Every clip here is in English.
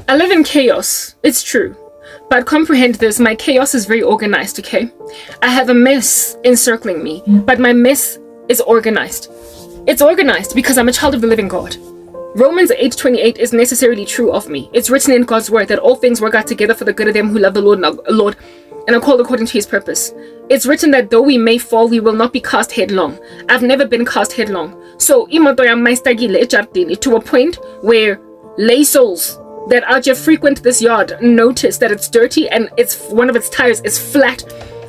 I live in chaos, it's true. But comprehend this, my chaos is very organized, okay? I have a mess encircling me, but my mess is organized. It's organized because I'm a child of the living God. Romans 8:28 is necessarily true of me. It's written in God's word that all things work out together for the good of them who love the Lord and are called according to his purpose. It's written that though we may fall, we will not be cast headlong. I've never been cast headlong. So, to a point where lay souls that out here frequent this yard notice that it's dirty and one of its tires is flat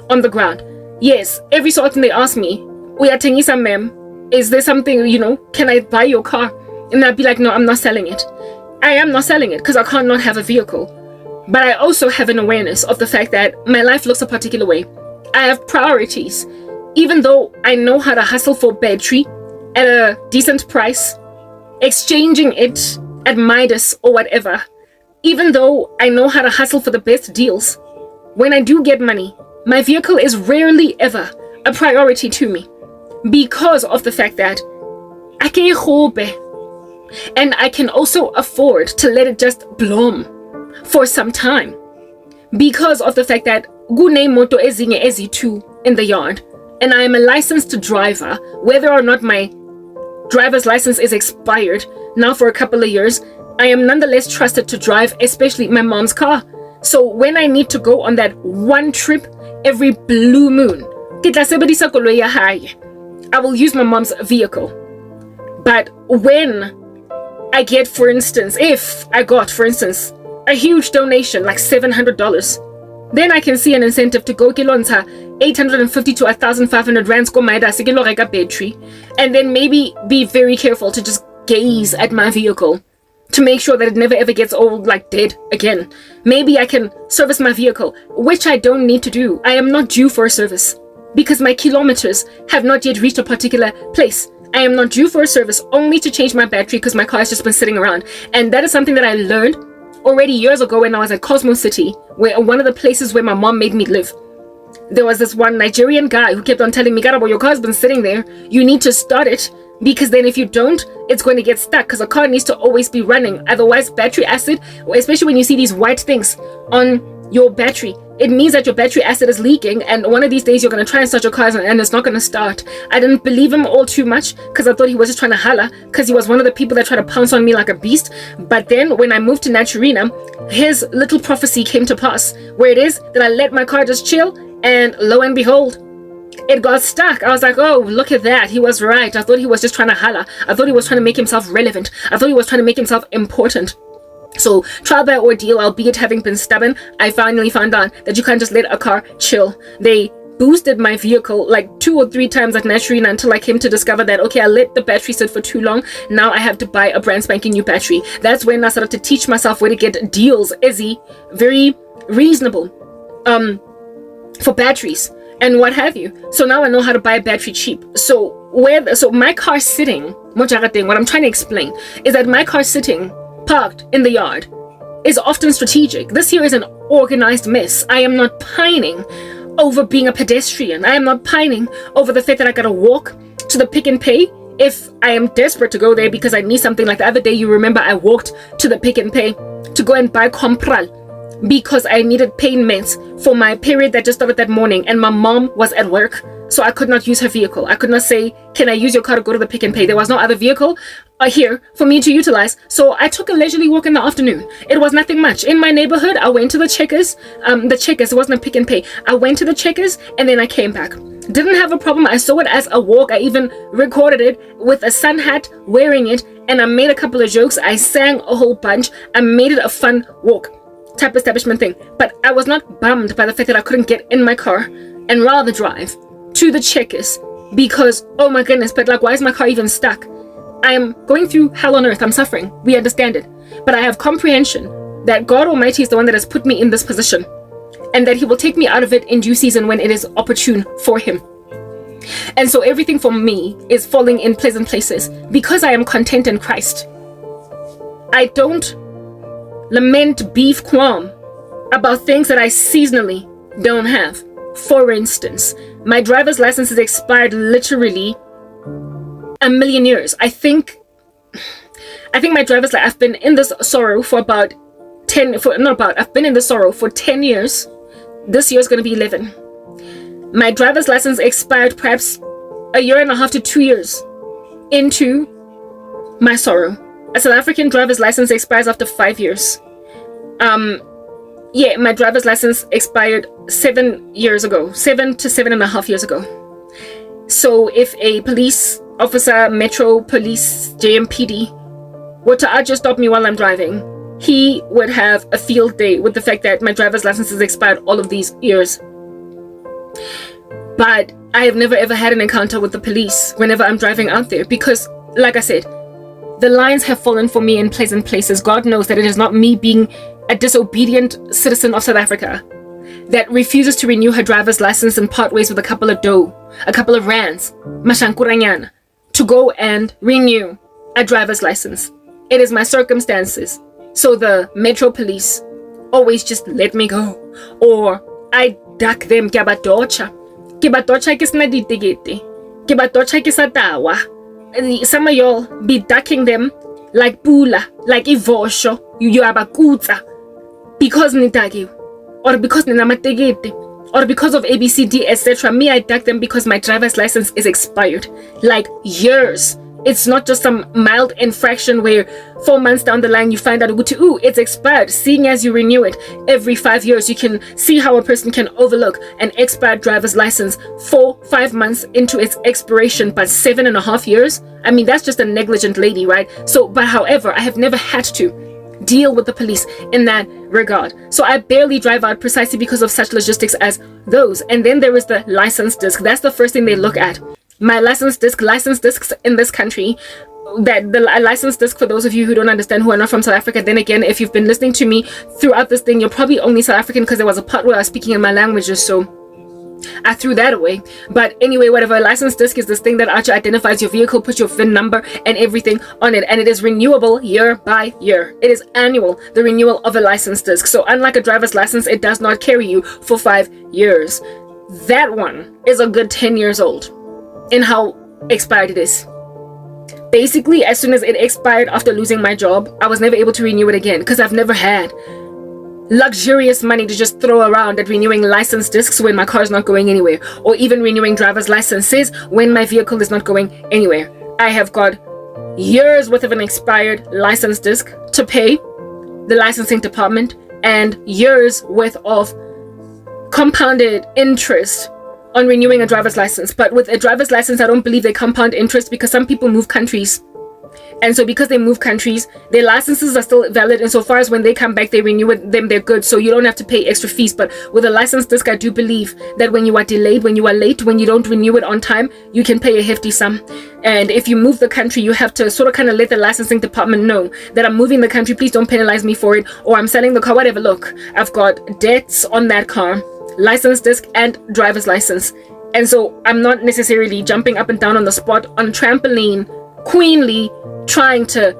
on the ground. Yes, every so often they ask me, "Uyatengisa, ma'am, is there something, can I buy your car?" And I'd be like, "No, I'm not selling it." I am not selling it because I can't not have a vehicle. But I also have an awareness of the fact that my life looks a particular way. I have priorities. Even though I know how to hustle for battery at a decent price, exchanging it at Midas or whatever, even though I know how to hustle for the best deals, when I do get money, my vehicle is rarely ever a priority to me because of the fact that I can hope and I can also afford to let it just bloom for some time because of the fact that gune moto ezinye ezitu in the yard and I am a licensed driver, whether or not my driver's license is expired now for a couple of years, I am nonetheless trusted to drive, especially my mom's car. So when I need to go on that one trip every blue moon, I will use my mom's vehicle. But when I get, for instance, if I got, for instance, a huge donation like $700, then I can see an incentive to go kilonta 850 to 1,500 rands go maida sigilo reka battery, and then maybe be very careful to just gaze at my vehicle to make sure that it never ever gets old, like dead again. Maybe I can service my vehicle, which I don't need to do. I am not due for a service because my kilometers have not yet reached a particular place. I am not due for a service, only to change my battery because my car has just been sitting around. And that is something that I learned already years ago when I was at Cosmo City, where one of the places where my mom made me live. There was this one Nigerian guy who kept on telling me, "Karabo, your car's been sitting there. You need to start it because then if you don't, it's going to get stuck because a car needs to always be running. Otherwise, battery acid, especially when you see these white things on your battery, it means that your battery acid is leaking and one of these days you're going to try and start your car and it's not going to start." I didn't believe him all too much because I thought he was just trying to holla because he was one of the people that tried to pounce on me like a beast. But then when I moved to Naturina, his little prophecy came to pass, where it is that I let my car just chill and lo and behold, it got stuck. I was like, oh, look at that. He was right. I thought he was just trying to holla. I thought he was trying to make himself relevant. I thought he was trying to make himself important. So, trial by ordeal, albeit having been stubborn, I finally found out that you can't just let a car chill. They boosted my vehicle like 2 or 3 times at Naturina until I came to discover that, okay, I let the battery sit for too long. Now I have to buy a brand spanking new battery. That's when I started to teach myself where to get deals, very reasonable, for batteries and what have you. So now I know how to buy a battery cheap. So my car sitting, what I'm trying to explain is that my car sitting parked in the yard is often strategic. This here is an organized mess. I am not pining over being a pedestrian. I am not pining over the fact that I gotta walk to the Pick and Pay if I am desperate to go there because I need something. Like the other day, you remember I walked to the Pick and Pay to go and buy Compral because I needed pain meds for my period that just started that morning and my mom was at work, so I could not use her vehicle. I could not say, "Can I use your car to go to the Pick and Pay?" There was no other vehicle here for me to utilize, so I took a leisurely walk in the afternoon. It was nothing much. In my neighborhood, I went to the Checkers. It wasn't a Pick and Pay. I went to the Checkers and then I came back. Didn't have a problem. I saw it as a walk. I even recorded it with a sun hat, wearing it, and I made a couple of jokes. I sang a whole bunch. I made it a fun walk type establishment thing, but I was not bummed by the fact that I couldn't get in my car and rather drive to the Checkers because, oh my goodness, but like, why is my car even stuck? I am going through hell on earth. I'm suffering. We understand it, but I have comprehension that God Almighty is the one that has put me in this position and that he will take me out of it in due season when it is opportune for him. And so everything for me is falling in pleasant places because I am content in Christ. I don't lament beef qualm about things that I seasonally don't have. For instance, my driver's license is expired literally a million years. I think my driver's license, I've been in this sorrow for about I've been in the sorrow for 10 years. This year is going to be 11. My driver's license expired perhaps a year and a half to 2 years into my sorrow. A South African driver's license expires after 5 years. My driver's license expired 7 years ago, 7 to 7.5 years ago. So if a police officer, Metro Police, JMPD, were to just stop me while I'm driving, he would have a field day with the fact that my driver's license has expired all of these years. But I have never ever had an encounter with the police whenever I'm driving out there because, like I said, the lines have fallen for me in pleasant places. God knows that it is not me being a disobedient citizen of South Africa that refuses to renew her driver's license and part ways with a couple of dough, a couple of rands, mashankuranyana, to go and renew a driver's license. It is my circumstances. So the Metro Police always just let me go. Or I duck them. Ke ba torcha ke sna ditekete. Ke ba torcha ke sa tawa. Some of y'all be ducking them like pula, like ivosho. You are bakutsa. Because nitagi. Or because ninamategete. Or because of ABCD, etc. Me, I duck them because my driver's license is expired. Like years. It's not just some mild infraction where 4 months down the line you find out, ooh, it's expired. Seeing as you renew it every 5 years, you can see how a person can overlook an expired driver's license 4-5 months into its expiration, but 7.5 years? I mean, that's just a negligent lady, right? So, but however, I have never had to deal with the police in that regard. So I barely drive out precisely because of such logistics as those. And then there is the license disc. That's the first thing they look at. My license discs in this country, that the license disc, for those of you who don't understand, who are not from South Africa, then again, if you've been listening to me throughout this thing, you're probably only South African because there was a part where I was speaking in my languages, so I threw that away. But anyway, whatever, a license disc is this thing that actually identifies your vehicle, puts your VIN number and everything on it, and it is renewable year by year. It is annual, the renewal of a license disc. So unlike a driver's license, it does not carry you for 5 years. That one is a good 10 years old in how expired it is. Basically, as soon as it expired after losing my job, I was never able to renew it again because I've never had luxurious money to just throw around at renewing license discs when my car is not going anywhere, or even renewing driver's licenses when my vehicle is not going anywhere. I have got years worth of an expired license disc to pay the licensing department and years worth of compounded interest on renewing a driver's license. But with a driver's license, I don't believe they compound interest because some people move countries. And so because they move countries, their licenses are still valid insofar as when they come back, they renew them, they're good. So you don't have to pay extra fees. But with a license disc, I do believe that when you are delayed, when you are late, when you don't renew it on time, you can pay a hefty sum. And if you move the country, you have to sort of kind of let the licensing department know that I'm moving the country, please don't penalize me for it, or I'm selling the car, whatever. Look, I've got debts on that car, license disc and driver's license, and so I'm not necessarily jumping up and down on the spot on trampoline queenly trying to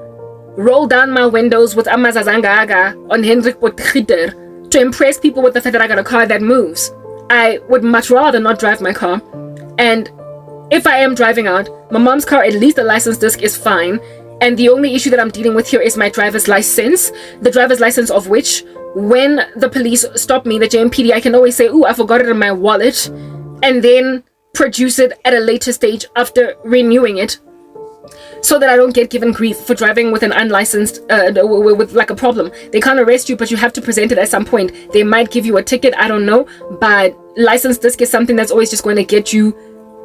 roll down my windows with amazazangaga on Hendrik Potgitter to impress people with the fact that I got a car that moves. I would much rather not drive my car. And if I am driving out my mom's car, at least the license disc is fine, and the only issue that I'm dealing with here is my driver's license, the driver's license of which, when the police stop me, the JMPD, I can always say, ooh, I forgot it in my wallet, and then produce it at a later stage after renewing it, so that I don't get given grief for driving with an unlicensed, with like a problem. They can't arrest you, but you have to present it at some point. They might give you a ticket, I don't know, but license disc is something that's always just going to get you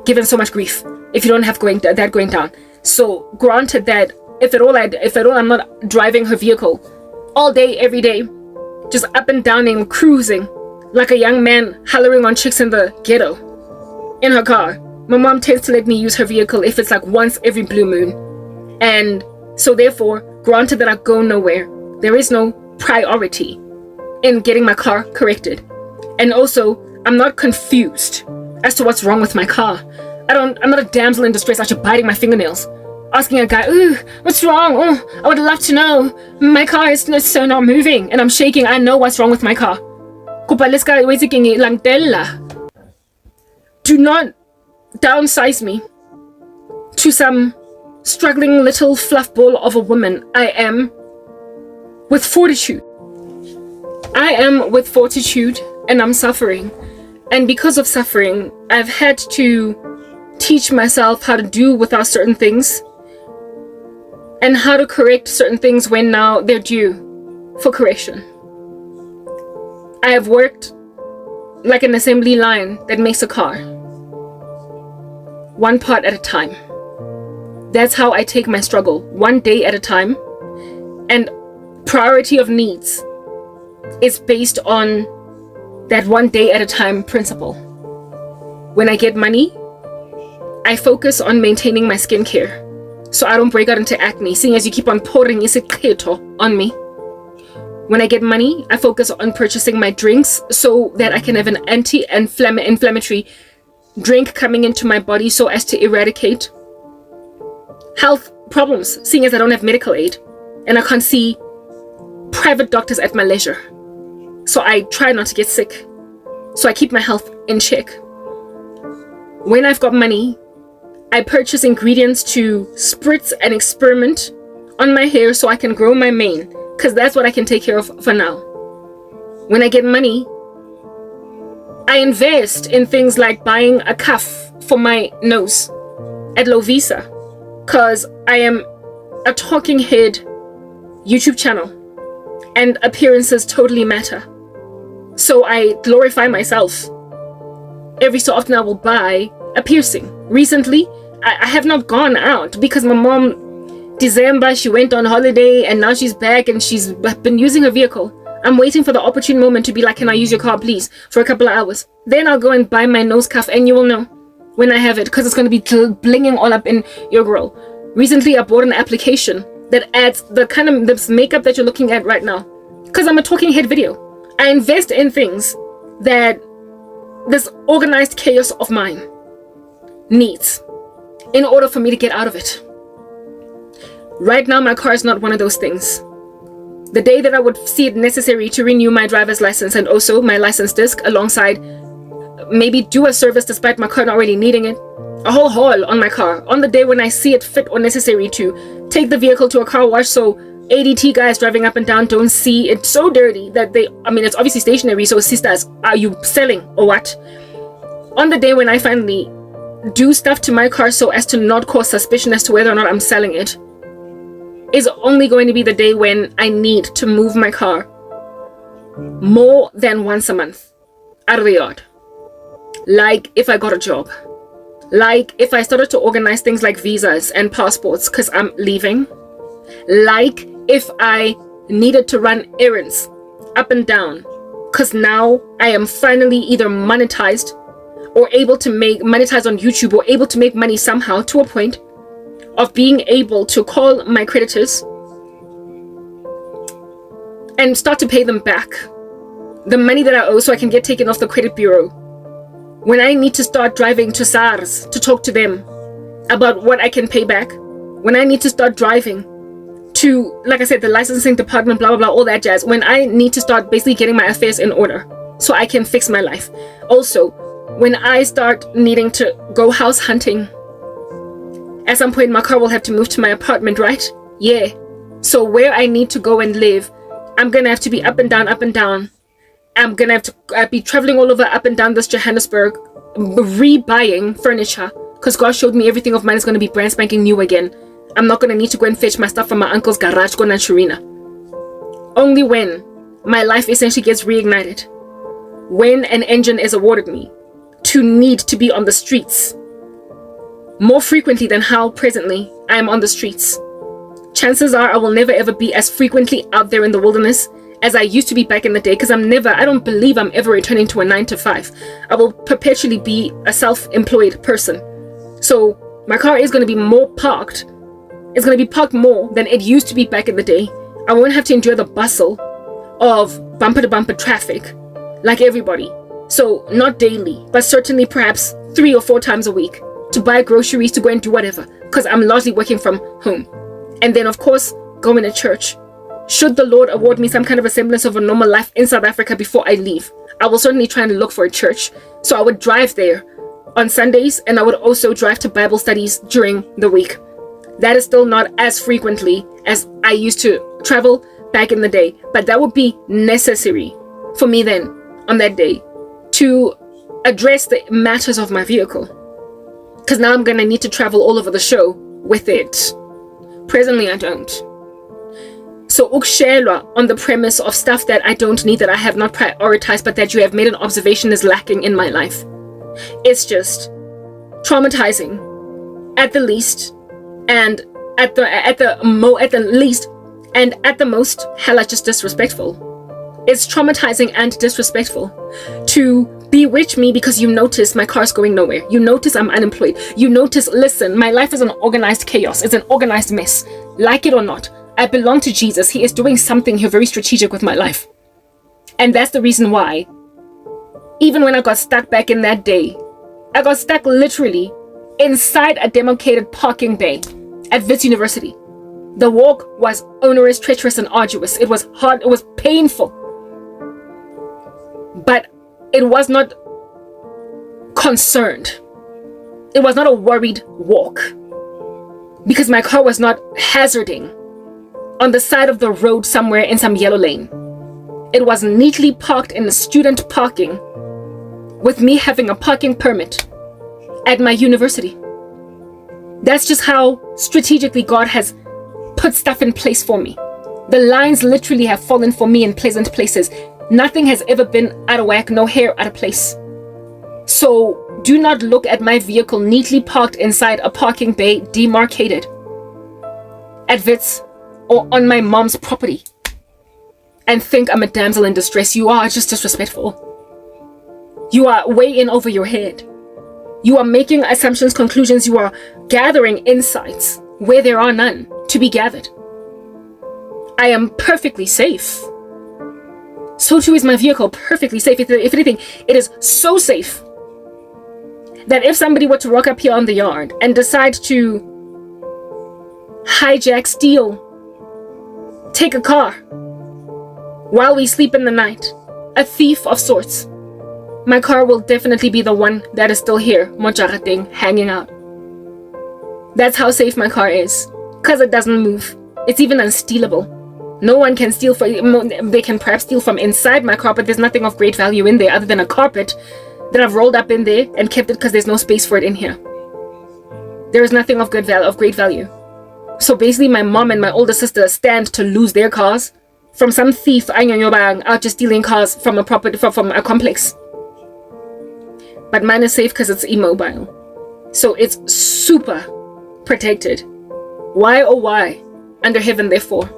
given so much grief if you don't have that going down. So granted that if at all I'm not driving her vehicle all day, every day, just up and down and cruising like a young man hollering on chicks in the ghetto in her car, my mom tends to let me use her vehicle if it's like once every blue moon. And so therefore, granted that I go nowhere, there is no priority in getting my car corrected. And also, I'm not confused as to what's wrong with my car. I'm not a damsel in distress out here biting my fingernails, asking a guy, ooh, what's wrong? Oh, I would love to know. My car is so not moving and I'm shaking. I know what's wrong with my car. Do not downsize me to some struggling little fluff ball of a woman. I am, with fortitude, I am with fortitude and I'm suffering. And because of suffering, I've had to teach myself how to do without certain things and how to correct certain things when now they're due for correction. I have worked like an assembly line that makes a car, one part at a time. That's how I take my struggle, one day at a time. And priority of needs is based on that one day at a time principle. When I get money, I focus on maintaining my skincare so I don't break out into acne, seeing as you keep on pouring isikheto on me. When I get money, I focus on purchasing my drinks so that I can have an anti-inflammatory drink coming into my body so as to eradicate health problems, seeing as I don't have medical aid and I can't see private doctors at my leisure. So I try not to get sick. So I keep my health in check. When I've got money, I purchase ingredients to spritz and experiment on my hair so I can grow my mane, because that's what I can take care of for now. When I get money, I invest in things like buying a cuff for my nose at Lovisa, because I am a talking head YouTube channel and appearances totally matter. So I glorify myself. Every so often I will buy a piercing. Recently, I have not gone out because my mom, December, she went on holiday and now she's back and she's been using her vehicle. I'm waiting for the opportune moment to be like, can I use your car please for a couple of hours? Then I'll go and buy my nose cuff and you will know when I have it, because it's going to be blinging all up in your grill. Recently I bought an application that adds the kind of this makeup that you're looking at right now, because I'm a talking head video. I invest in things that this organized chaos of mine needs in order for me to get out of it. Right now my car is not one of those things. The day that I would see it necessary to renew my driver's license and also my license disc alongside, maybe do a service despite my car not really needing it, a whole haul on my car, on the day when I see it fit or necessary to take the vehicle to a car wash so ADT guys driving up and down don't see it so dirty that it's obviously stationary, so sisters, are you selling or what? On the day when I finally do stuff to my car so as to not cause suspicion as to whether or not I'm selling it, is only going to be the day when I need to move my car more than once a month out of the yard. Like if I got a job. Like if I started to organize things like visas and passports because I'm leaving. Like if I needed to run errands up and down because now I am finally either monetized or able to monetize on YouTube or able to make money somehow to a point of being able to call my creditors and start to pay them back the money that I owe so I can get taken off the credit bureau. When I need to start driving to SARS to talk to them about what I can pay back. When I need to start driving to, like I said, the licensing department, blah, blah, blah, all that jazz. When I need to start basically getting my affairs in order so I can fix my life. Also, when I start needing to go house hunting, at some point my car will have to move to my apartment, right? Yeah. So where I need to go and live, I'm going to have to be up and down, up and down. I'm going to have to be traveling all over up and down this Johannesburg, re-buying furniture, because God showed me everything of mine is going to be brand spanking new again. I'm not going to need to go and fetch my stuff from my uncle's garage, go and Sharina. Only when my life essentially gets reignited, when an engine is awarded me to need to be on the streets more frequently than how presently I am on the streets. Chances are I will never ever be as frequently out there in the wilderness as I used to be back in the day, because I don't believe I'm ever returning to a 9-to-5. I will perpetually be a self-employed person. So my car is going to be more parked. It's going to be parked more than it used to be back in the day. I won't have to endure the bustle of bumper-to-bumper traffic like everybody. So not daily, but certainly perhaps 3 or 4 times a week to buy groceries, to go and do whatever, because I'm largely working from home. And then of course going to church. Should the Lord award me some kind of a semblance of a normal life in South Africa before I leave, I will certainly try and look for a church. So I would drive there on Sundays, and I would also drive to Bible studies during the week. That is still not as frequently as I used to travel back in the day, but that would be necessary for me then on that day to address the matters of my vehicle, because now I'm gonna need to travel all over the show with it. Presently I don't. So ukushelwa on the premise of stuff that I don't need, that I have not prioritized, but that you have made an observation is lacking in my life, it's just traumatizing at the least, and at the least, and at the most, hella just disrespectful. It's traumatizing and disrespectful to bewitch me because you notice my car's going nowhere. You notice I'm unemployed. You notice, listen, my life is an organized chaos. It's an organized mess. Like it or not, I belong to Jesus. He is doing something here very strategic with my life. And that's the reason why, even when I got stuck back in that day, I got stuck literally inside a demarcated parking bay at Wits University. The walk was onerous, treacherous, and arduous. It was hard. It was painful. But it was not concerned. It was not a worried walk, because my car was not hazarding on the side of the road somewhere in some yellow lane. It was neatly parked in the student parking, with me having a parking permit at my university. That's just how strategically God has put stuff in place for me. The lines literally have fallen for me in pleasant places. Nothing has ever been out of whack, no hair out of place. So do not look at my vehicle neatly parked inside a parking bay demarcated at Wits or on my mom's property and think I'm a damsel in distress. You are just disrespectful. You are way in over your head. You are making assumptions, conclusions. You are gathering insights where there are none to be gathered. I am perfectly safe. So too is my vehicle, perfectly safe. If anything, it is so safe that if somebody were to rock up here on the yard and decide to hijack, steal, take a car while we sleep in the night, a thief of sorts, my car will definitely be the one that is still here, mojarateng, hanging out. That's how safe my car is, because it doesn't move. It's even unstealable. No one can steal from, they can perhaps steal from inside my car, but there's nothing of great value in there other than a carpet that I've rolled up in there and kept it because there's no space for it in here. There is nothing of great value. So basically my mom and my older sister stand to lose their cars from some thief out just stealing cars from a property, from a complex. But mine is safe because it's immobile. So it's super protected. Why, oh why, under heaven therefore,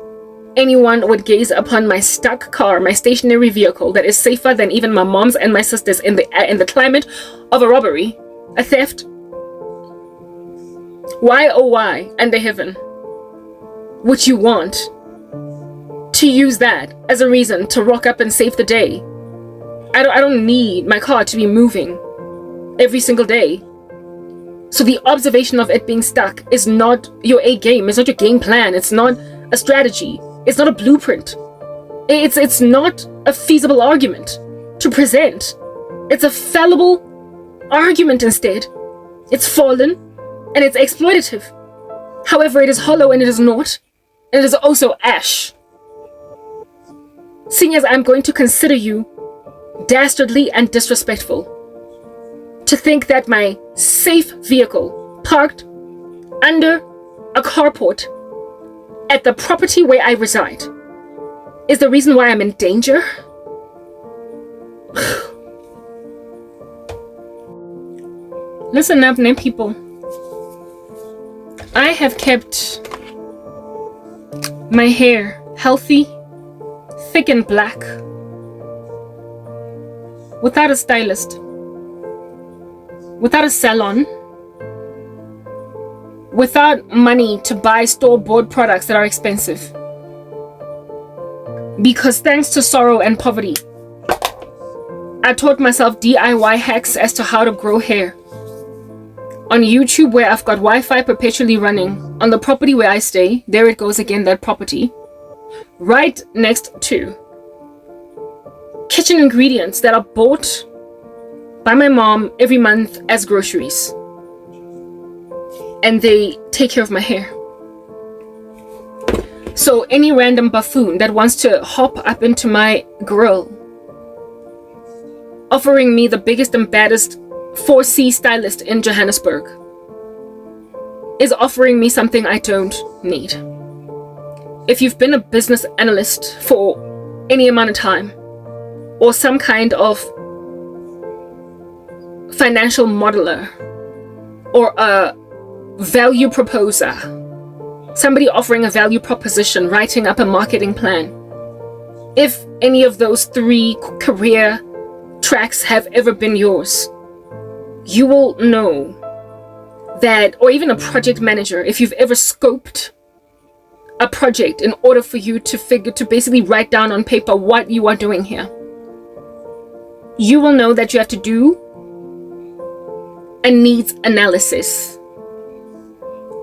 anyone would gaze upon my stuck car, my stationary vehicle that is safer than even my mom's and my sister's in the climate of a robbery, a theft? Why, oh why, under heaven, would you want to use that as a reason to rock up and save the day? I don't need my car to be moving every single day. So the observation of it being stuck is not your A game. It's not your game plan. It's not a strategy. It's not a blueprint. It's not a feasible argument to present. It's a fallible argument instead. It's fallen and it's exploitative. However, it is hollow and it is naught. And it is also ash. Seeing as I'm going to consider you dastardly and disrespectful to think that my safe vehicle parked under a carport at the property where I reside is the reason why I'm in danger? Listen up, name people. I have kept my hair healthy, thick and black, without a stylist, without a salon, without money to buy store-bought products that are expensive. Because thanks to sorrow and poverty, I taught myself DIY hacks as to how to grow hair. On YouTube, where I've got Wi-Fi perpetually running, on the property where I stay, there it goes again, that property, right next to kitchen ingredients that are bought by my mom every month as groceries. And they take care of my hair. So any random buffoon that wants to hop up into my grill, offering me the biggest and baddest 4C stylist in Johannesburg, is offering me something I don't need. If you've been a business analyst for any amount of time, or some kind of financial modeler, or a value proposer, somebody offering a value proposition, writing up a marketing plan, if any of those 3 career tracks have ever been yours, you will know that, or even a project manager, if you've ever scoped a project in order for you to basically write down on paper what you are doing here, you will know that you have to do a needs analysis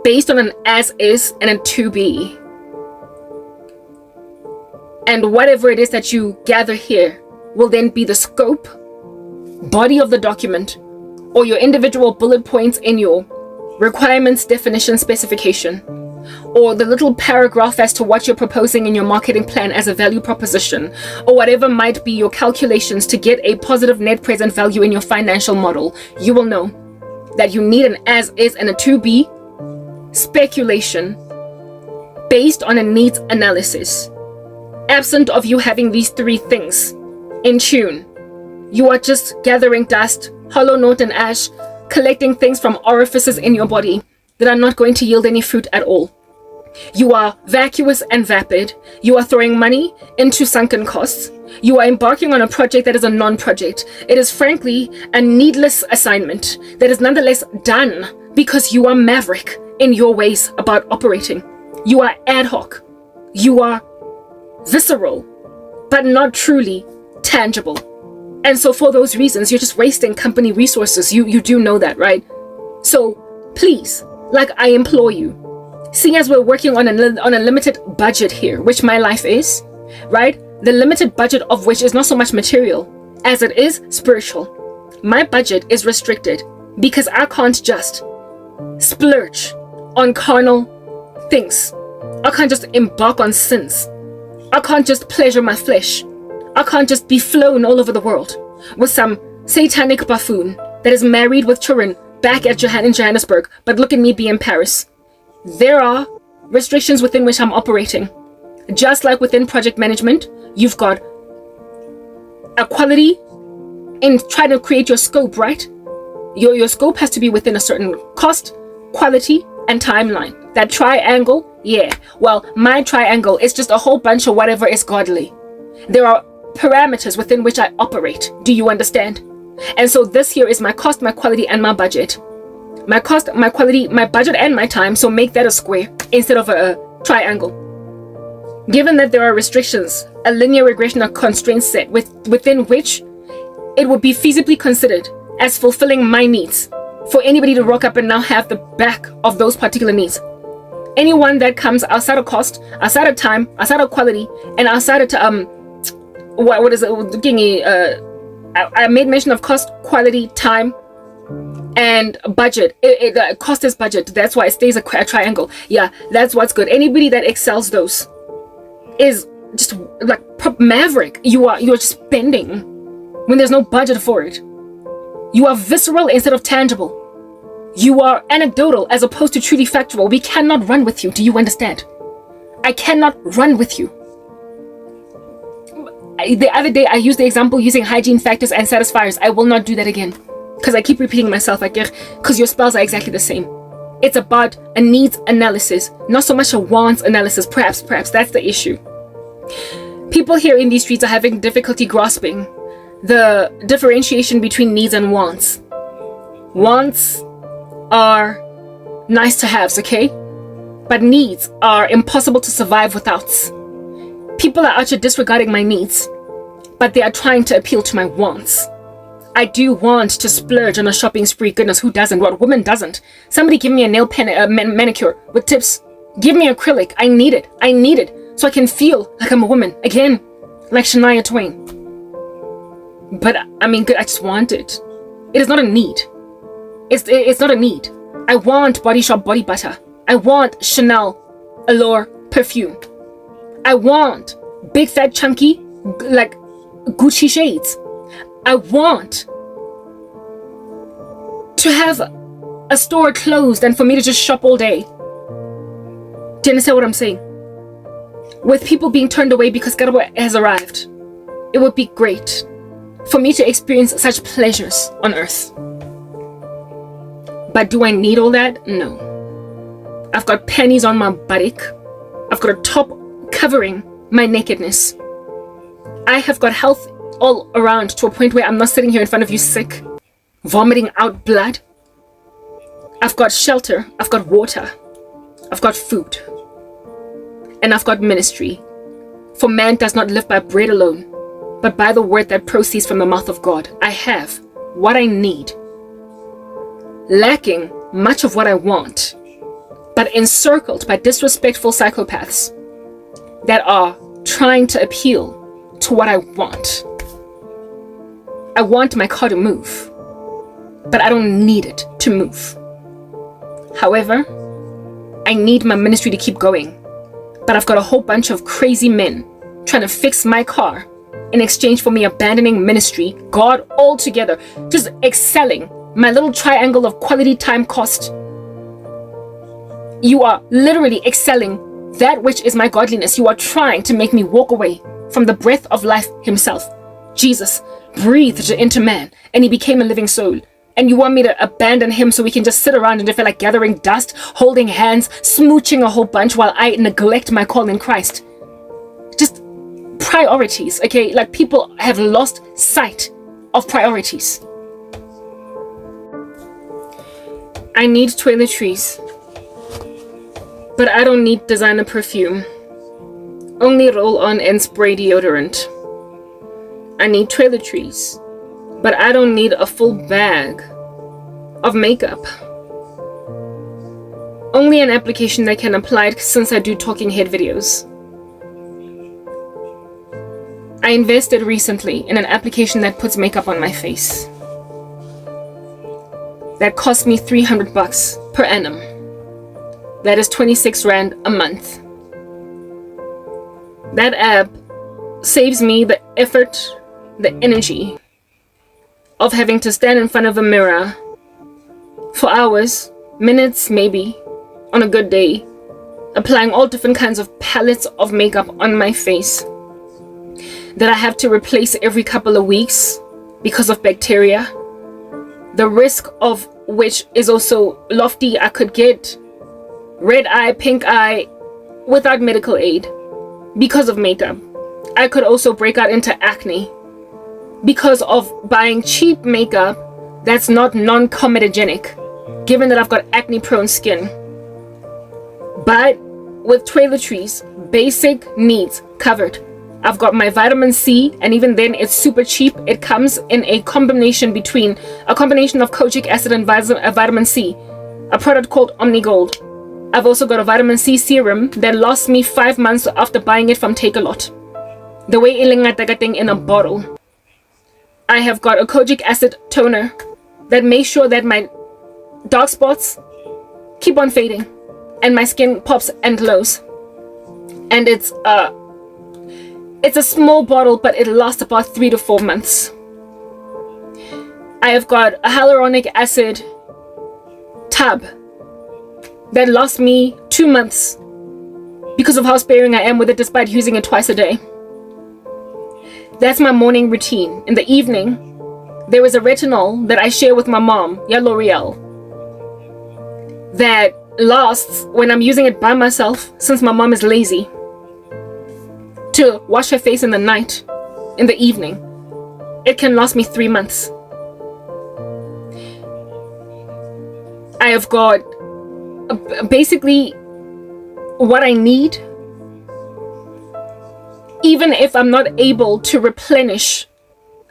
based on an as is and a to be. And whatever it is that you gather here will then be the scope, body of the document, or your individual bullet points in your requirements, definition, specification, or the little paragraph as to what you're proposing in your marketing plan as a value proposition, or whatever might be your calculations to get a positive net present value in your financial model. You will know that you need an as is and a to be speculation based on a needs analysis. Absent of you having these 3 things in tune, you are just gathering dust, hollow note and ash, collecting things from orifices in your body that are not going to yield any fruit at all. You are vacuous and vapid. You are throwing money into sunken costs. You are embarking on a project that is a non-project. It is frankly a needless assignment that is nonetheless done because you are maverick in your ways about operating. You are ad hoc. You are visceral, but not truly tangible. And so for those reasons, you're just wasting company resources. You do know that, right? So please, like I implore you, seeing as we're working on a limited budget here, which my life is, right? The limited budget of which is not so much material as it is spiritual. My budget is restricted because I can't just splurge on carnal things. I can't just embark on sins. I can't just pleasure my flesh. I can't just be flown all over the world with some satanic buffoon that is married with children back at in Johannesburg, but look at me be in Paris. There are restrictions within which I'm operating. Just like within project management, you've got a quality in trying to create your scope, right? Your scope has to be within a certain cost, quality, and timeline. That triangle, yeah. Well, my triangle is just a whole bunch of whatever is godly. There are parameters within which I operate. Do you understand? And so this here is my cost, my quality, and my budget. My cost, my quality, my budget, and my time. So make that a square instead of a triangle. Given that there are restrictions, a linear regression of constraints set within which it would be feasibly considered as fulfilling my needs for anybody to rock up and now have the back of those particular needs. Anyone that comes outside of cost, outside of time, outside of quality, and outside of what is it? I made mention of cost, quality, time, and budget. Cost is budget. That's why it stays a triangle. Yeah, that's what's good. Anybody that excels those is just like maverick. You're just spending when there's no budget for it. You are visceral instead of tangible. You are anecdotal as opposed to truly factual. We cannot run with you. Do you understand? I cannot run with you. The other day, I used the example using hygiene factors and satisfiers. I will not do that again. Because I keep repeating myself, because your spells are exactly the same. It's about a needs analysis, not so much a wants analysis. Perhaps that's the issue. People here in these streets are having difficulty grasping the differentiation between needs and wants. Wants are nice to haves, okay? But needs are impossible to survive without. People are actually disregarding my needs, but they are trying to appeal to my wants. I do want to splurge on a shopping spree. Goodness, who doesn't? What woman doesn't? Somebody give me a nail manicure with tips. Give me acrylic. I need it. I need it so I can feel like I'm a woman again, like Shania Twain. But I mean, I just want it. It is not a need. It's not a need. I want Body Shop body butter. I want Chanel Allure perfume. I want big, fat, chunky, like Gucci shades. I want to have a store closed and for me to just shop all day. Do you understand what I'm saying? With people being turned away because Karabo has arrived, it would be great for me to experience such pleasures on earth. But do I need all that? No. I've got panties on my buttock. I've got a top covering my nakedness. I have got health all around to a point where I'm not sitting here in front of you sick, vomiting out blood. I've got shelter. I've got water. I've got food. And I've got ministry. For man does not live by bread alone, but by the word that proceeds from the mouth of God. I have what I need, lacking much of what I want, but encircled by disrespectful psychopaths that are trying to appeal to what I want. I want my car to move, but I don't need it to move. However, I need my ministry to keep going, but I've got a whole bunch of crazy men trying to fix my car in exchange for me abandoning ministry, God altogether, just excelling my little triangle of quality, time, cost. You are literally excelling that which is my godliness. You are trying to make me walk away from the breath of life himself. Jesus breathed into man and he became a living soul. And you want me to abandon him so we can just sit around and feel like gathering dust, holding hands, smooching a whole bunch while I neglect my call in Christ. Just priorities, okay? Like people have lost sight of priorities. I need toiletries, but I don't need designer perfume. Only roll-on and spray deodorant. I need toiletries, but I don't need a full bag of makeup. Only an application that can apply it since I do talking head videos. I invested recently in an application that puts makeup on my face. That cost me 300 bucks per annum. That is 26 Rand a month. That app saves me the effort, the energy of having to stand in front of a mirror for hours, minutes maybe, on a good day, applying all different kinds of palettes of makeup on my face that I have to replace every couple of weeks because of bacteria, the risk of which is also lofty. I could get red eye, pink eye without medical aid because of makeup. I could also break out into acne because of buying cheap makeup that's not non-comedogenic, given that I've got acne-prone skin. But with toiletries, basic needs covered. I've got my vitamin C, and even then it's super cheap. It comes in a combination of kojic acid and vitamin C, a product called Omnigold. I've also got a vitamin C serum that lasts me 5 months after buying it from Take-A-Lot. The way thing in a bottle. I have got a kojic acid toner that makes sure that my dark spots keep on fading and my skin pops and glows. And it's a small bottle, but it lasts about 3 to 4 months. I have got a hyaluronic acid tub that lasts me 2 months because of how sparing I am with it, despite using it twice a day. That's my morning routine. In the evening, there is a retinol that I share with my mom, L'Oreal, that lasts when I'm using it by myself, since my mom is lazy, to wash her face in the night, in the evening. It can last me 3 months. I have got basically what I need, even if I'm not able to replenish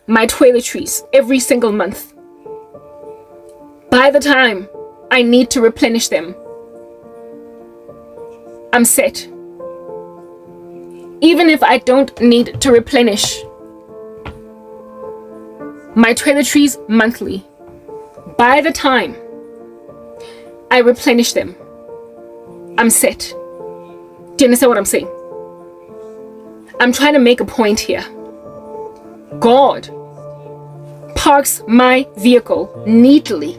my toiletries every single month. By the time I need to replenish them, I'm set. Even if I don't need to replenish my toiletries monthly, by the time I replenish them, I'm set. Do you understand what I'm saying? I'm trying to make a point here. God parks my vehicle neatly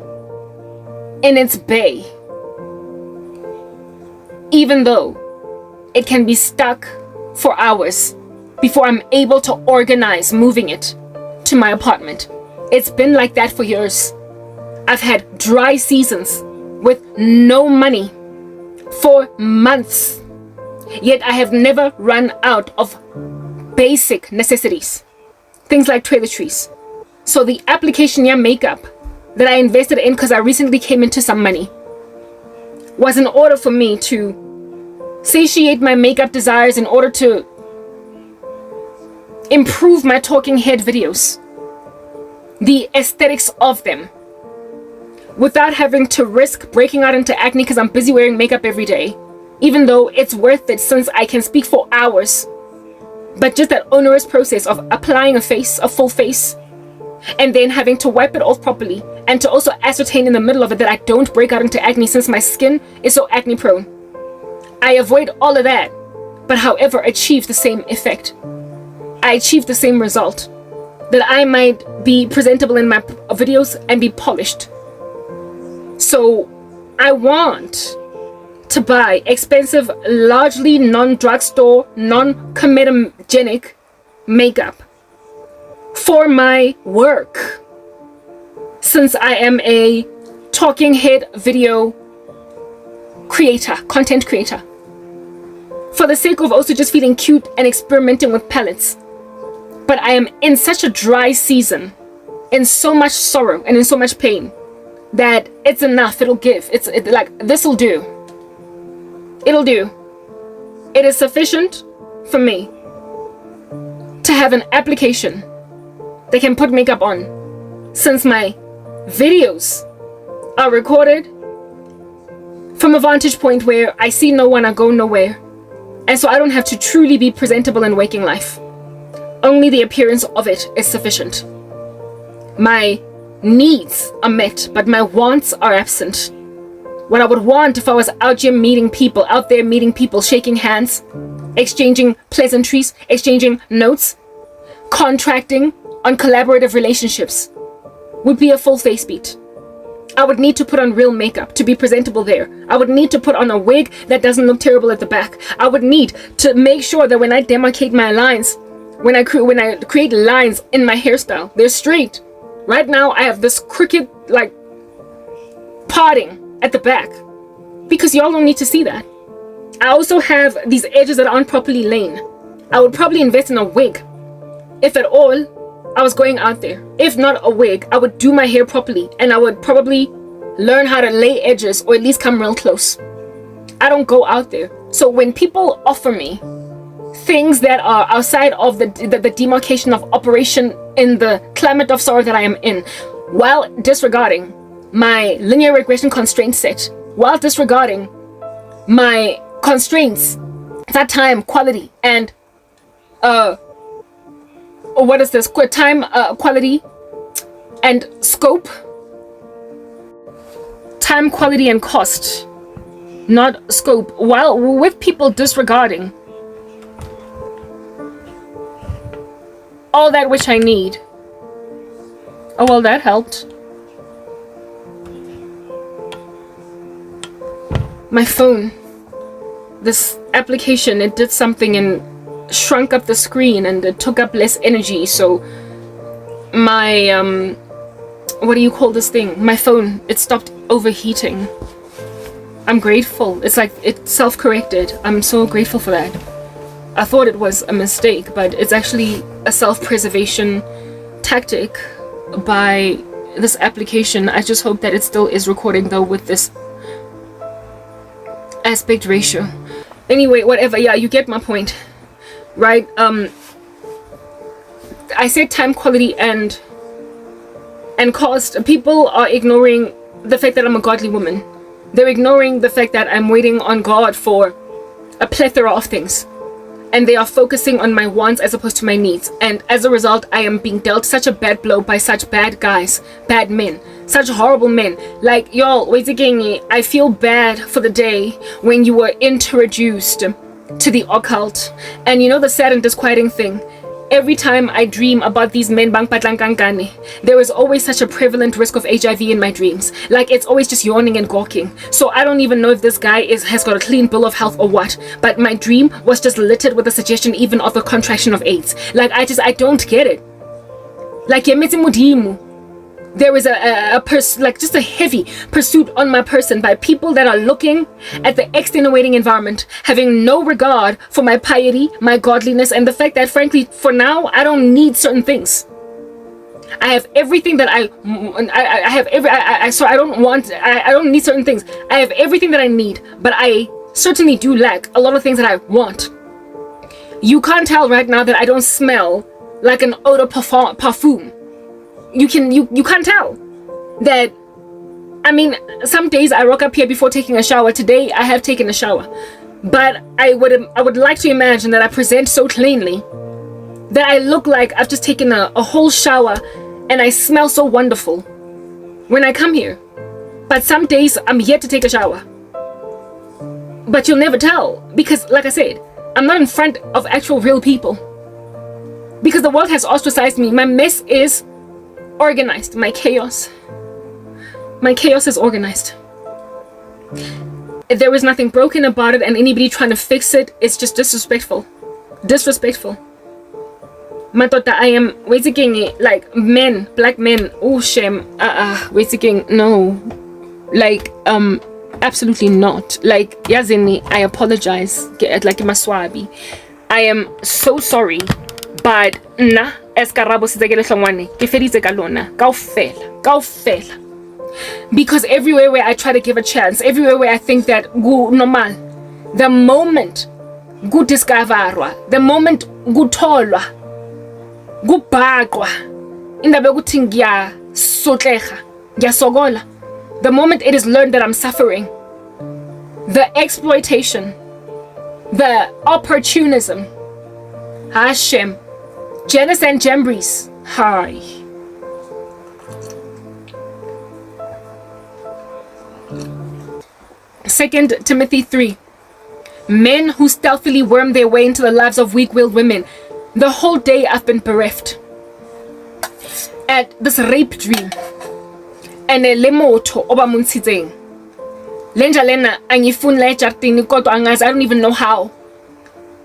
in its bay, even though it can be stuck for hours before I'm able to organize moving it to my apartment. It's been like that for years. I've had dry seasons with no money for months, yet I have never run out of basic necessities, things like toiletries. So the application makeup that I invested in because I recently came into some money was in order for me to satiate my makeup desires, in order to improve my talking head videos, the aesthetics of them, without having to risk breaking out into acne because I'm busy wearing makeup every day, even though it's worth it since I can speak for hours. But just that onerous process of applying a full face, and then having to wipe it off properly, and to also ascertain in the middle of it that I don't break out into acne since my skin is so acne prone. I avoid all of that, but however achieve the same effect. I achieve the same result, that I might be presentable in my videos and be polished. So I want to buy expensive, largely non-drugstore, non-comedogenic makeup for my work, since I am a talking head video creator, content creator, for the sake of also just feeling cute and experimenting with palettes. But I am in such a dry season, in so much sorrow and in so much pain, that it's enough. It'll give. It's like, this'll do. It'll do. It is sufficient for me to have an application that can put makeup on, since my videos are recorded from a vantage point where I see no one, I go nowhere, and so I don't have to truly be presentable in waking life. Only the appearance of it is sufficient. My needs are met, but my wants are absent. What I would want if I was out there meeting people, shaking hands, exchanging pleasantries, exchanging notes, contracting on collaborative relationships, would be a full face beat. I would need to put on real makeup to be presentable there. I would need to put on a wig that doesn't look terrible at the back. I would need to make sure that when I demarcate my lines, when I create lines in my hairstyle, they're straight. Right now I have this crooked, like, parting at the back, because y'all don't need to see that. I also have these edges that aren't properly lain. I would probably invest in a wig, if at all I was going out there. If not a wig, I would do my hair properly, and I would probably learn how to lay edges, or at least come real close. I don't go out there. So when people offer me things that are outside of the demarcation of operation in the climate of sorrow that I am in, while disregarding my linear regression constraint set, while disregarding my constraints, that time, quality, and what is this? Time, quality, and scope. Time, quality, and cost, not scope. While with people disregarding all that which I need. Oh, well, that helped. My phone, this application, it did something and shrunk up the screen, and it took up less energy. So my what do you call this thing? My phone, it stopped overheating. I'm grateful. It's like it self-corrected. I'm so grateful for that. I thought it was a mistake, but it's actually a self-preservation tactic by this application. I just hope that it still is recording though with this aspect ratio. Anyway, whatever. Yeah, you get my point, right? I said time, quality, and cost. People are ignoring the fact that I'm a godly woman. They're ignoring the fact that I'm waiting on God for a plethora of things, and they are focusing on my wants as opposed to my needs. And as a result, I am being dealt such a bad blow by such bad guys, bad men, such horrible men. Like, y'all, wait again, I feel bad for the day when you were introduced to the occult. And you know the sad and disquieting thing? Every time I dream about these men bang patlankankane, there is always such a prevalent risk of HIV in my dreams. Like, it's always just yawning and gawking. So I don't even know if this guy has got a clean bill of health or what. But my dream was just littered with the suggestion even of the contraction of AIDS. Like, I don't get it. Like, there is just a heavy pursuit on my person by people that are looking at the extenuating environment, having no regard for my piety, my godliness, and the fact that, frankly, for now, I don't need certain things. I have everything that I don't need certain things. I have everything that I need, but I certainly do lack a lot of things that I want. You can't tell right now that I don't smell like an odor parfum. You can't tell that. I mean, some days I rock up here before taking a shower. Today I have taken a shower, but I would like to imagine that I present so cleanly that I look like I've just taken a whole shower and I smell so wonderful when I come here. But some days I'm yet to take a shower. But you'll never tell because, like I said, I'm not in front of actual real people because the world has ostracized me. My mess is organized. My chaos is organized. There is nothing broken about it, and anybody trying to fix it is just disrespectful. Matota, I am waiting like men, black men. Oh shame. Waiting. No, like absolutely not. Like yazini, I apologize. Like maswabi. I am so sorry, but nah. As Karabo sizekele Hlongwane, ke feditse ka lona kaofela. Because everywhere where I try to give a chance, everywhere where I think that gu normal, the moment gu discoverwa, the moment gu tholwa, gu bhaqwa, indaba yokuthi ngiyasotleha, ngiyasokola, the moment it is learned that I'm suffering, the exploitation, the opportunism, Hashem, Janus and Jambres, hi. Second Timothy 3. Men who stealthily worm their way into the lives of weak-willed women. The whole day I've been bereft at this rape dream. And a lemoto oba munsitseng. Lenja lena angifunle ejartini kodwa angazi, I don't even know how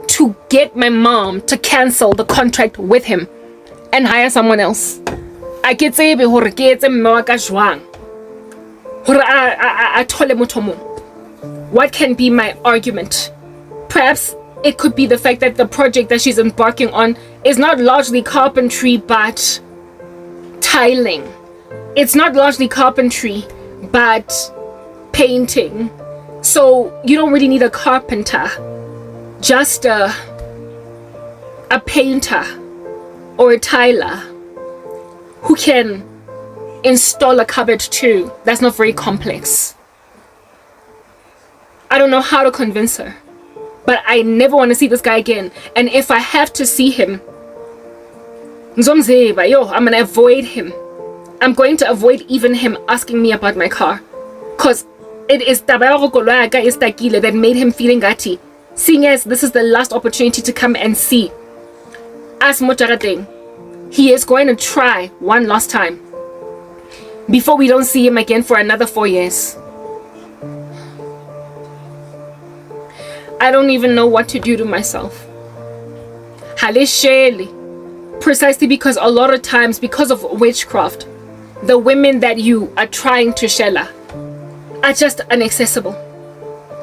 to get my mom to cancel the contract with him and hire someone else. I get tsebe hore ke etse mme wa ka jwang hore a thole motho mo. What can be my argument? Perhaps it could be the fact that the project that she's embarking on is not largely carpentry but tiling. It's not largely carpentry but painting. So you don't really need a carpenter. Just a painter or a tiler who can install a cupboard too. That's not very complex. I don't know how to convince her, but I never want to see this guy again. And if I have to see him, I'm gonna avoid him. I'm going to avoid even him asking me about my car, cause it is that made him feeling gatti. Seeing as this is the last opportunity to come and see us Mojaradeng, he is going to try one last time before we don't see him again for another 4 years. I don't even know what to do to myself. Precisely because a lot of times, because of witchcraft, the women that you are trying to shella are just inaccessible.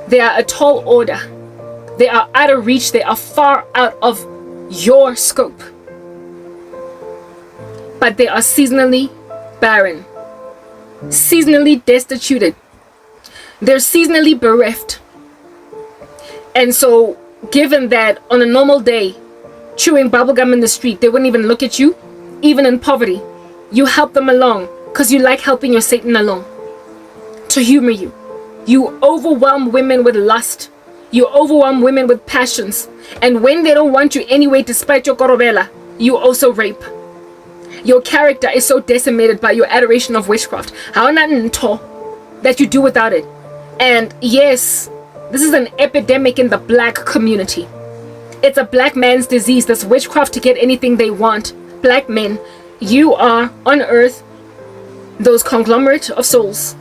They are a tall order. They are out of reach. They are far out of your scope. But they are seasonally barren, seasonally destituted. They're seasonally bereft. And so, given that on a normal day, chewing bubblegum in the street, they wouldn't even look at you, even in poverty, you help them along because you like helping your Satan along to humor you. You overwhelm women with lust. You overwhelm women with passions. And when they don't want you anyway, despite your korobela, you also rape. Your character is so decimated by your adoration of witchcraft. How not that you do without it. And yes, This is an epidemic in the black community. It's a black man's disease, this witchcraft to get anything they want. Black men, you are on earth those conglomerate of souls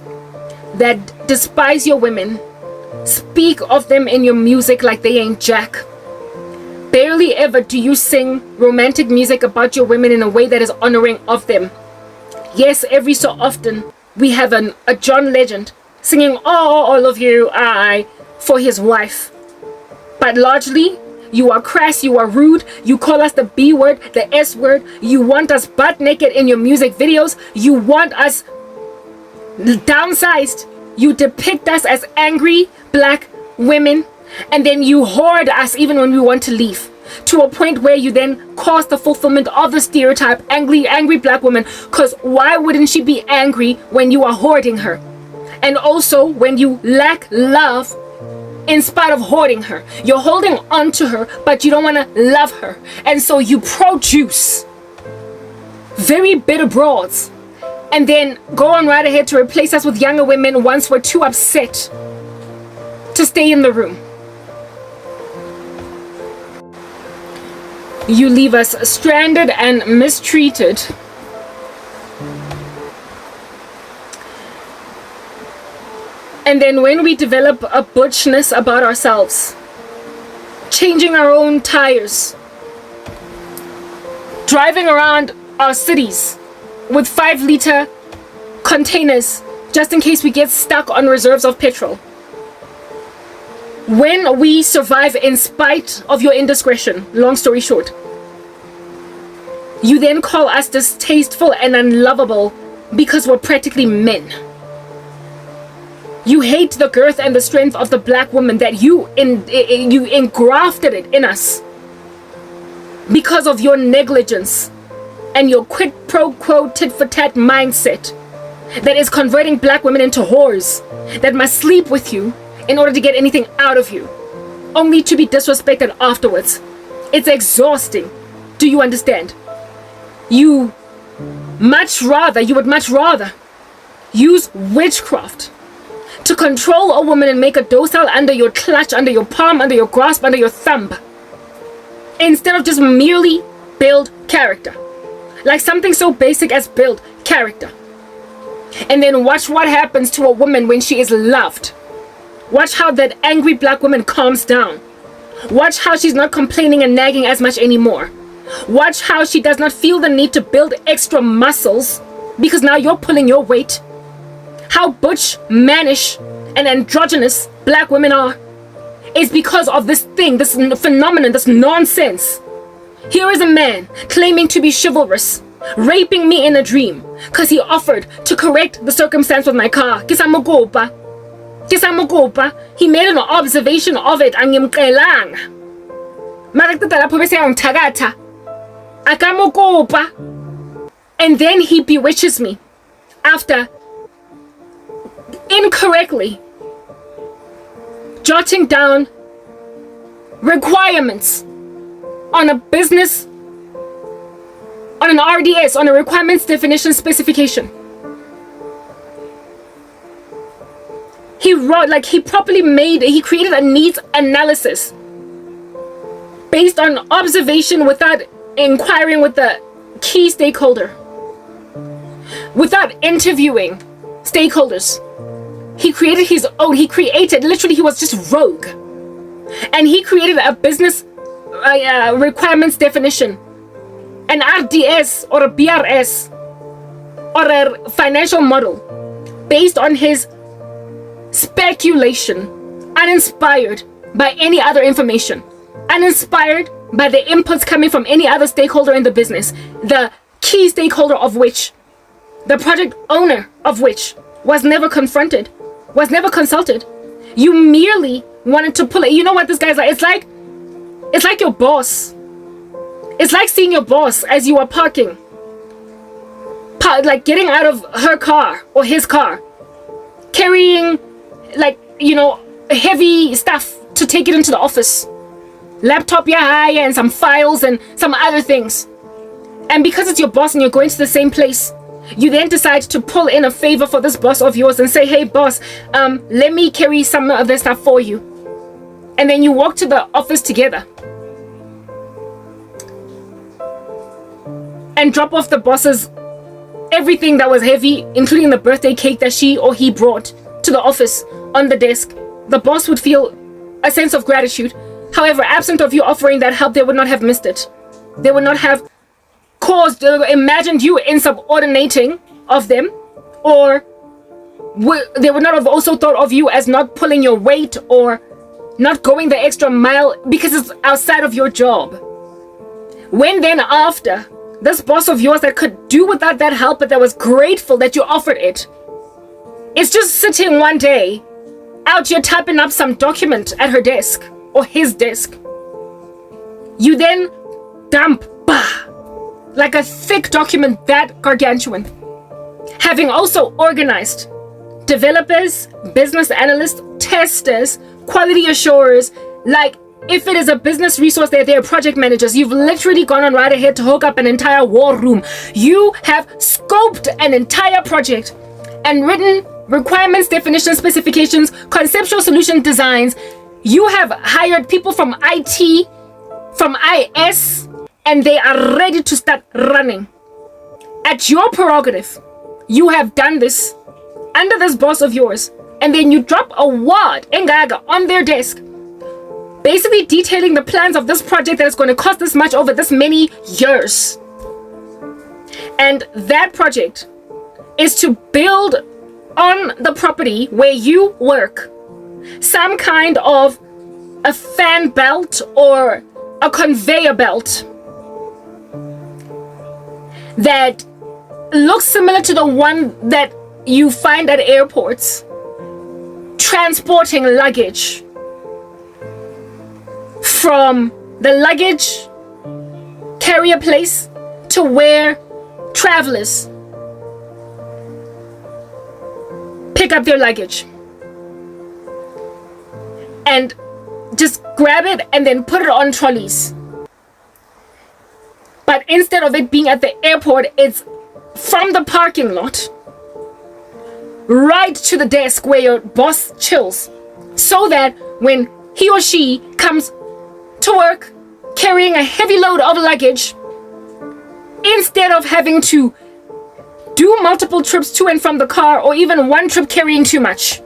that despise your women, speak of them in your music like they ain't jack. Barely ever do you sing romantic music about your women in a way that is honoring of them. Yes, every so often we have a John Legend singing all of you I for his wife. But largely, you are crass, you are rude, you call us the B word, the S word, you want us butt naked in your music videos, you want us downsized, you depict us as angry black women, and then you hoard us even when we want to leave, to a point where you then cause the fulfillment of the stereotype, angry black woman, because why wouldn't she be angry when you are hoarding her? And also when you lack love in spite of hoarding her. You're holding on to her, but you don't want to love her. And so you produce very bitter broads and then go on right ahead to replace us with younger women once we're too upset to stay in the room. You leave us stranded and mistreated. And then when we develop a butchness about ourselves, changing our own tires, driving around our cities with 5-liter containers just in case we get stuck on reserves of petrol. When we survive in spite of your indiscretion, long story short, you then call us distasteful and unlovable because we're practically men. You hate the girth and the strength of the black woman that you engrafted it in us because of your negligence and your quid pro quo tit for tat mindset that is converting black women into whores that must sleep with you in order to get anything out of you, only to be disrespected afterwards. It's exhausting. Do you understand? You would much rather use witchcraft to control a woman and make her docile under your clutch, under your palm, under your grasp, under your thumb, instead of just merely build character. Like something so basic as build character. And then watch what happens to a woman when she is loved. Watch how that angry black woman calms down. Watch how she's not complaining and nagging as much anymore. Watch how she does not feel the need to build extra muscles because now you're pulling your weight. How butch, mannish, and androgynous black women are is because of this thing, this phenomenon, this nonsense. Here is a man claiming to be chivalrous, raping me in a dream because he offered to correct the circumstance with my car. Kisamogopa. He made an observation of it. And then he bewitches me after incorrectly jotting down requirements on a business, on an RDS, on a requirements definition specification. He wrote, like he created a needs analysis based on observation without inquiring with the key stakeholder, without interviewing stakeholders. He created his own, literally he was just rogue. And he created a business requirements definition, an RDS or a BRS or a financial model based on his speculation, uninspired by any other information, uninspired by the inputs coming from any other stakeholder in the business, the key stakeholder of which, the project owner of which, was never confronted, was never consulted. You merely wanted to pull it. You know what this guy's like? It's like your boss. It's like seeing your boss as you are parking, like getting out of her car or his car, carrying heavy stuff to take it into the office, laptop and some files and some other things. And because it's your boss and you're going to the same place, you then decide to pull in a favor for this boss of yours and say, hey boss, let me carry some of this stuff for you. and then you walk to the office together and drop off the boss's everything that was heavy, including the birthday cake that she or he brought to the office on the desk, the boss would feel a sense of gratitude. However, absent of you offering that help, they would not have missed it. They would not have imagined you insubordinating of them, or they would not have also thought of you as not pulling your weight or not going the extra mile because it's outside of your job. When then after, this boss of yours that could do without that help, but that was grateful that you offered it, it's just sitting one day out here typing up some document at her desk or his desk. You then dump, like a thick document that gargantuan, having also organized developers, business analysts, testers, quality assurers. Like, if it is a business resource, they're project managers. You've literally gone on right ahead to hook up an entire war room. You have scoped an entire project and written requirements, definitions, specifications, conceptual solution designs. You have hired people from IT, from IS, and they are ready to start running. At your prerogative, you have done this under this boss of yours, and then you drop a word engaga on their desk, basically detailing the plans of this project that is going to cost this much over this many years. And that project is to build on the property where you work some kind of a fan belt or a conveyor belt that looks similar to the one that you find at airports, transporting luggage from the luggage carrier place to where travelers pick up their luggage, and just grab it and then put it on trolleys. But instead of it being at the airport, it's from the parking lot right to the desk where your boss chills, so that when he or she comes to work carrying a heavy load of luggage, instead of having to do multiple trips to and from the car, or even one trip carrying too much,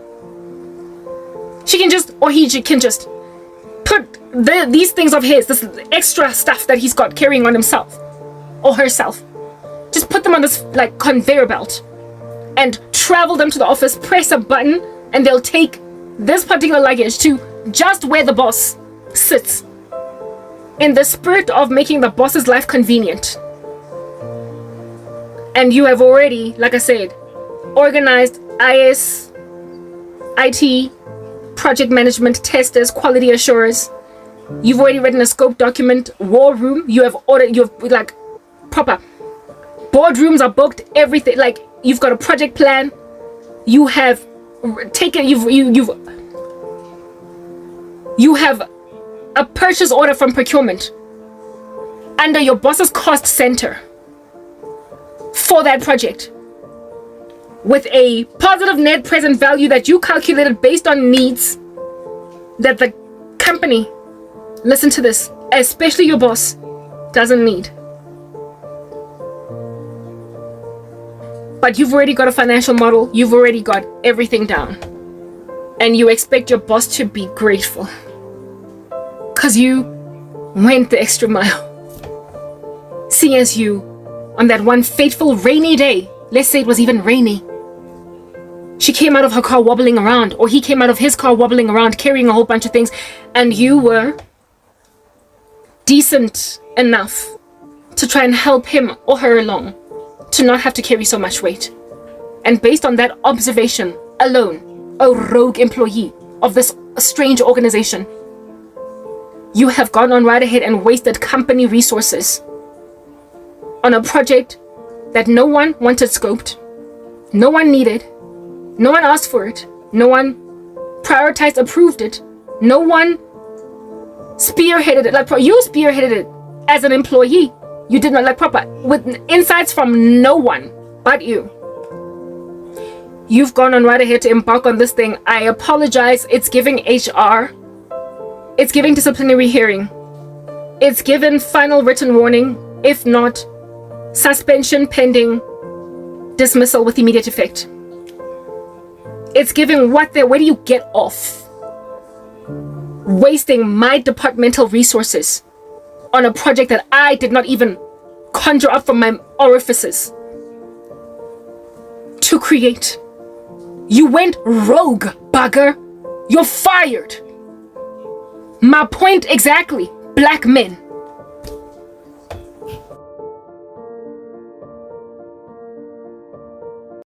she can just, or he can just put these things of his, this extra stuff that he's got carrying on himself or herself, just put them on this like conveyor belt and travel them to the office, press a button, and they'll take this particular luggage to just where the boss sits, in the spirit of making the boss's life convenient. And you have already, like I said, organized IS, IT, project management, testers, quality assurers. You've already written a scope document, war room. You have ordered, you've like proper boardrooms are booked, everything. Like, you've got a project plan. You have taken, you have a purchase order from procurement under your boss's cost center for that project, with a positive net present value that you calculated based on needs that the company, listen to this, especially your boss, doesn't need. But you've already got a financial model, you've already got everything down, and you expect your boss to be grateful because you went the extra mile. Seeing as you, on that one fateful rainy day, let's say it was even rainy, she came out of her car wobbling around, or he came out of his car wobbling around, carrying a whole bunch of things, and you were decent enough to try and help him or her along, to not have to carry so much weight. And based on that observation alone, a rogue employee of this strange organization, you have gone on right ahead and wasted company resources on a project that no one wanted scoped, no one needed, no one asked for it, no one prioritized, approved it, no one spearheaded it. Like, you spearheaded it as an employee. You did not, like, proper, with insights from no one but you. You've gone on right ahead to embark on this thing. I apologize. It's giving HR It's giving disciplinary hearing. It's given final written warning. If not, suspension pending dismissal with immediate effect. It's giving where do you get off wasting my departmental resources on a project that I did not even conjure up from my orifices to create? You went rogue, bugger. You're fired. My point exactly, black men.